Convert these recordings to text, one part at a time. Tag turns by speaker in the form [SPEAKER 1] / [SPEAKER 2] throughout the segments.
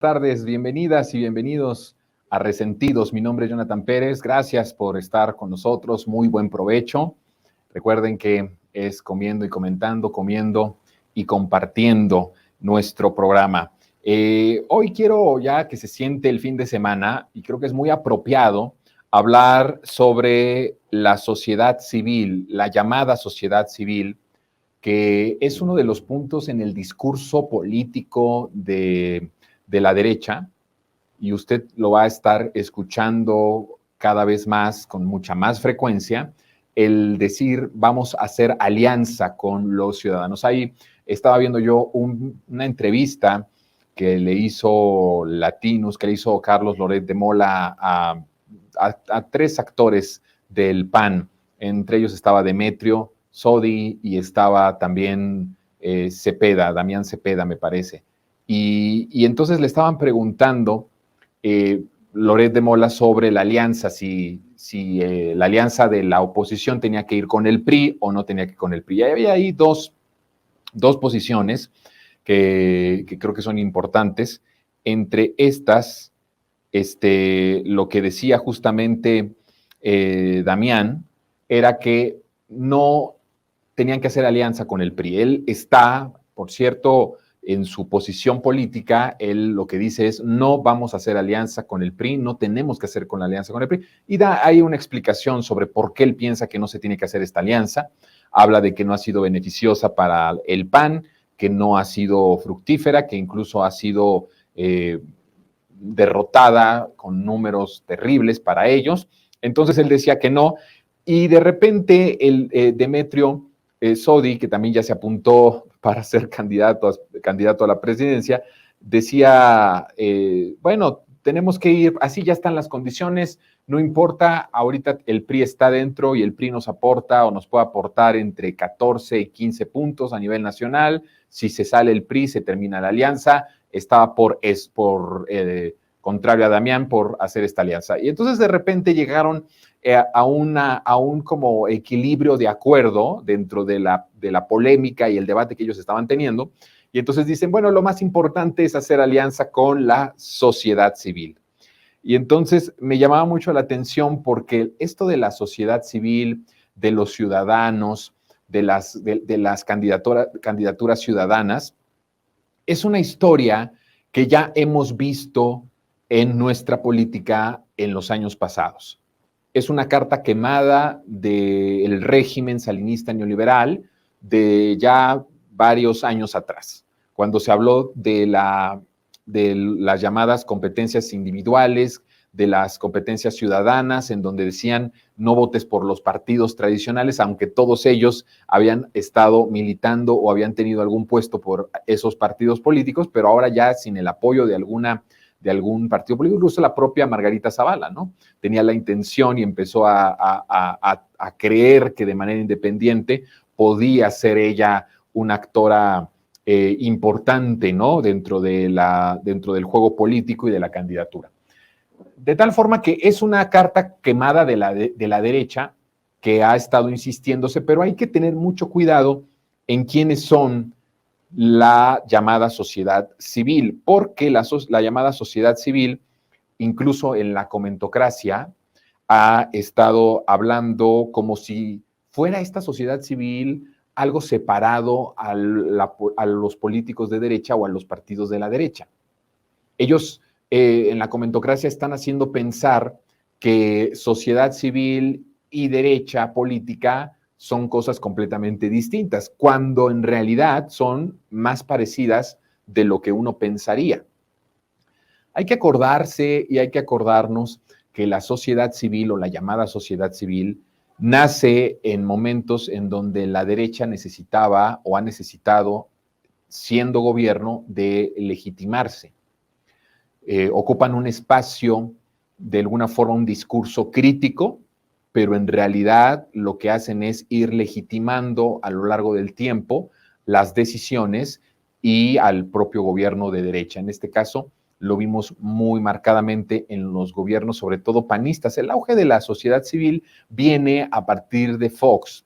[SPEAKER 1] Tardes, bienvenidas y bienvenidos a Resentidos. Mi nombre es Jonathan Pérez, gracias por estar con nosotros, muy buen provecho. Recuerden que es comiendo y comentando, comiendo y compartiendo nuestro programa. Hoy quiero, ya que se siente el fin de semana, y creo que es muy apropiado hablar sobre la sociedad civil, la llamada sociedad civil, que es uno de los puntos en el discurso político de la derecha, y usted lo va a estar escuchando cada vez más, con mucha más frecuencia, el decir vamos a hacer alianza con los ciudadanos. Ahí estaba viendo yo una entrevista que le hizo Latinus, que le hizo Carlos Loret de Mola a tres actores del PAN. Entre ellos estaba Demetrio Sodi y estaba también Cepeda, Damián Cepeda, me parece. Y entonces le estaban preguntando Loret de Mola sobre la alianza, si la alianza de la oposición tenía que ir con el PRI o no tenía que ir con el PRI. Y había ahí dos posiciones que creo que son importantes. Entre estas, lo que decía justamente Damián era que no tenían que hacer alianza con el PRI. Él está, por cierto, en su posición política, él lo que dice es no vamos a hacer alianza con el PRI, no tenemos que hacer con la alianza con el PRI, y da ahí una explicación sobre por qué él piensa que no se tiene que hacer esta alianza. Habla de que no ha sido beneficiosa para el PAN, que no ha sido fructífera, que incluso ha sido derrotada con números terribles para ellos. Entonces él decía que no, y de repente el Demetrio Sodi, que también ya se apuntó para ser candidato a la presidencia, decía, bueno, tenemos que ir, así ya están las condiciones, no importa, ahorita el PRI está dentro y el PRI nos aporta o nos puede aportar entre 14 y 15 puntos a nivel nacional. Si se sale el PRI, se termina la alianza. Estaba contrario a Damián, por hacer esta alianza. Y entonces de repente llegaron a un como equilibrio de acuerdo dentro de la polémica y el debate que ellos estaban teniendo. Y entonces dicen, bueno, lo más importante es hacer alianza con la sociedad civil. Y entonces me llamaba mucho la atención porque esto de la sociedad civil, de los ciudadanos, de las candidaturas ciudadanas, es una historia que ya hemos visto en nuestra política en los años pasados. Es una carta quemada del régimen salinista neoliberal de ya varios años atrás, cuando se habló de las llamadas competencias individuales, de las competencias ciudadanas, en donde decían no votes por los partidos tradicionales, aunque todos ellos habían estado militando o habían tenido algún puesto por esos partidos políticos, pero ahora ya sin el apoyo de algún partido político. Incluso la propia Margarita Zavala, ¿no? Tenía la intención y empezó a creer que de manera independiente podía ser ella una actora importante, ¿no? Dentro del juego político y de la candidatura. De tal forma que es una carta quemada de la derecha que ha estado insistiéndose, pero hay que tener mucho cuidado en quiénes son la llamada sociedad civil, porque la llamada sociedad civil, incluso en la comentocracia, ha estado hablando como si fuera esta sociedad civil algo separado a los políticos de derecha o a los partidos de la derecha. Ellos en la comentocracia están haciendo pensar que sociedad civil y derecha política son cosas completamente distintas, cuando en realidad son más parecidas de lo que uno pensaría. Hay que acordarse y hay que acordarnos que la sociedad civil o la llamada sociedad civil nace en momentos en donde la derecha necesitaba o ha necesitado, siendo gobierno, de legitimarse. Ocupan un espacio, de alguna forma un discurso crítico, pero en realidad lo que hacen es ir legitimando a lo largo del tiempo las decisiones y al propio gobierno de derecha. En este caso, lo vimos muy marcadamente en los gobiernos, sobre todo panistas. El auge de la sociedad civil viene a partir de Fox,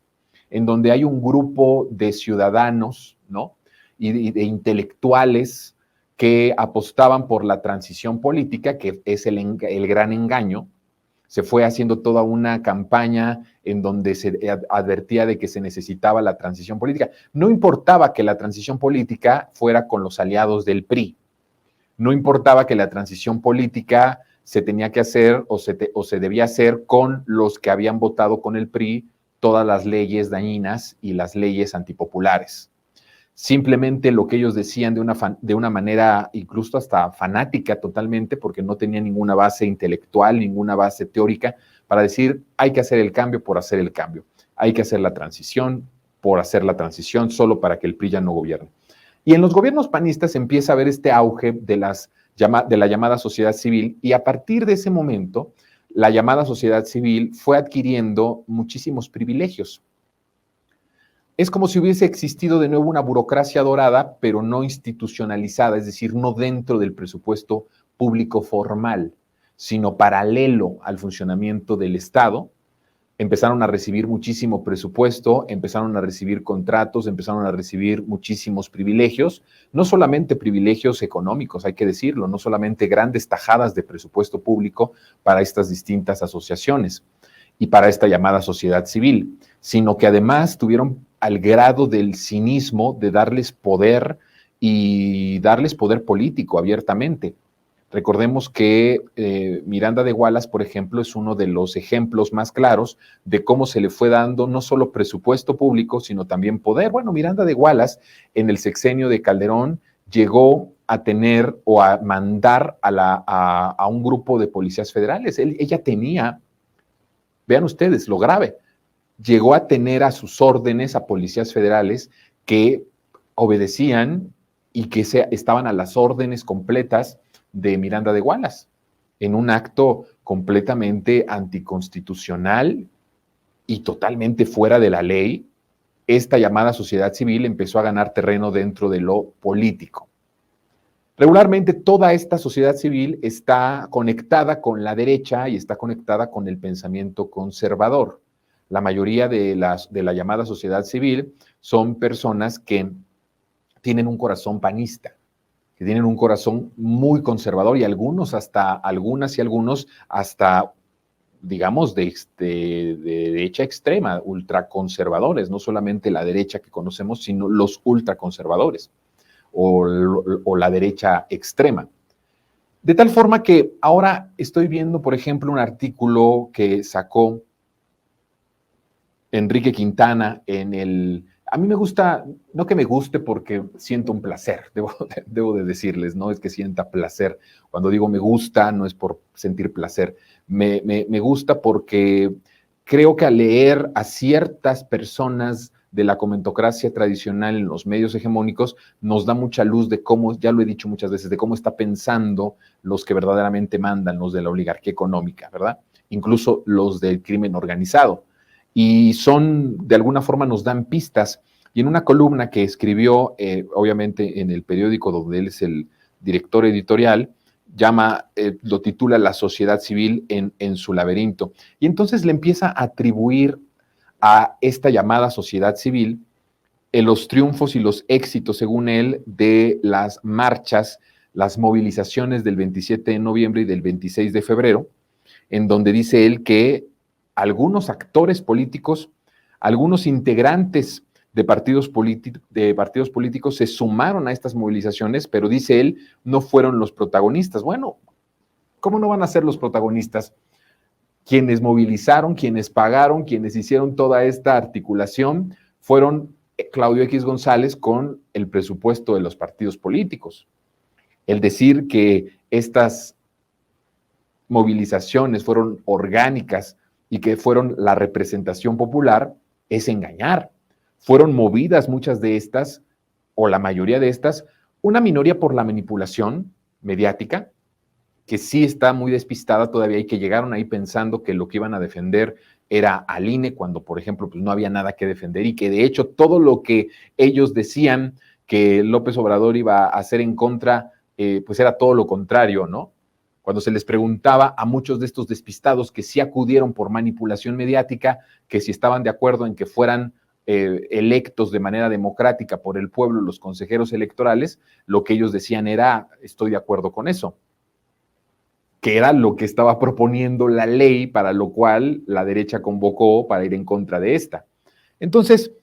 [SPEAKER 1] en donde hay un grupo de ciudadanos, ¿no? Y de intelectuales que apostaban por la transición política, que es el gran engaño. Se fue haciendo toda una campaña en donde se advertía de que se necesitaba la transición política. No importaba que la transición política fuera con los aliados del PRI. No importaba que la transición política se tenía que hacer o se debía hacer con los que habían votado con el PRI todas las leyes dañinas y las leyes antipopulares. Simplemente lo que ellos decían de una manera incluso hasta fanática totalmente, porque no tenía ninguna base intelectual, ninguna base teórica, para decir hay que hacer el cambio por hacer el cambio, hay que hacer la transición por hacer la transición, solo para que el PRI ya no gobierne. Y en los gobiernos panistas empieza a haber este auge de la llamada sociedad civil, y a partir de ese momento, la llamada sociedad civil fue adquiriendo muchísimos privilegios. Es como si hubiese existido de nuevo una burocracia dorada, pero no institucionalizada, es decir, no dentro del presupuesto público formal, sino paralelo al funcionamiento del Estado. Empezaron a recibir muchísimo presupuesto, empezaron a recibir contratos, empezaron a recibir muchísimos privilegios, no solamente privilegios económicos, hay que decirlo, no solamente grandes tajadas de presupuesto público para estas distintas asociaciones y para esta llamada sociedad civil, sino que además tuvieron al grado del cinismo de darles poder y darles poder político abiertamente. Recordemos que Miranda de Wallace, por ejemplo, es uno de los ejemplos más claros de cómo se le fue dando no solo presupuesto público, sino también poder. Bueno, Miranda de Wallace, en el sexenio de Calderón, llegó a tener o a mandar a un grupo de policías federales. Ella tenía, vean ustedes lo grave, llegó a tener a sus órdenes a policías federales que obedecían y que estaban a las órdenes completas de Miranda de Wallace, en un acto completamente anticonstitucional y totalmente fuera de la ley. Esta llamada sociedad civil empezó a ganar terreno dentro de lo político. Regularmente toda esta sociedad civil está conectada con la derecha y está conectada con el pensamiento conservador. La mayoría de la llamada sociedad civil son personas que tienen un corazón panista, que tienen un corazón muy conservador, y algunas y algunos hasta, digamos, de derecha extrema, ultraconservadores, no solamente la derecha que conocemos, sino los ultraconservadores o la derecha extrema. De tal forma que ahora estoy viendo, por ejemplo, un artículo que sacó Enrique Quintana a mí me gusta, no que me guste porque siento un placer, debo de decirles, no es que sienta placer. Cuando digo me gusta, no es por sentir placer. Me gusta porque creo que al leer a ciertas personas de la comentocracia tradicional en los medios hegemónicos, nos da mucha luz de cómo, ya lo he dicho muchas veces, de cómo está pensando los que verdaderamente mandan, los de la oligarquía económica, ¿verdad? Incluso los del crimen organizado. Y de alguna forma nos dan pistas. Y en una columna que escribió, obviamente en el periódico donde él es el director editorial, lo titula La sociedad civil en su laberinto. Y entonces le empieza a atribuir a esta llamada sociedad civil los triunfos y los éxitos, según él, de las marchas, las movilizaciones del 27 de noviembre y del 26 de febrero, en donde dice él que algunos actores políticos, algunos integrantes de partidos políticos se sumaron a estas movilizaciones, pero dice él, no fueron los protagonistas. Bueno, ¿cómo no van a ser los protagonistas? Quienes movilizaron, quienes pagaron, quienes hicieron toda esta articulación fueron Claudio X González con el presupuesto de los partidos políticos. El decir que estas movilizaciones fueron orgánicas y que fueron la representación popular es engañar. Fueron movidas muchas de estas, o la mayoría de estas, una minoría por la manipulación mediática, que sí está muy despistada todavía y que llegaron ahí pensando que lo que iban a defender era al INE, cuando, por ejemplo, pues no había nada que defender, y que de hecho todo lo que ellos decían que López Obrador iba a hacer en contra, pues era todo lo contrario, ¿no? Cuando se les preguntaba a muchos de estos despistados que sí acudieron por manipulación mediática, que si estaban de acuerdo en que fueran electos de manera democrática por el pueblo, los consejeros electorales, lo que ellos decían era, estoy de acuerdo con eso, que era lo que estaba proponiendo la ley, para lo cual la derecha convocó para ir en contra de esta. Entonces,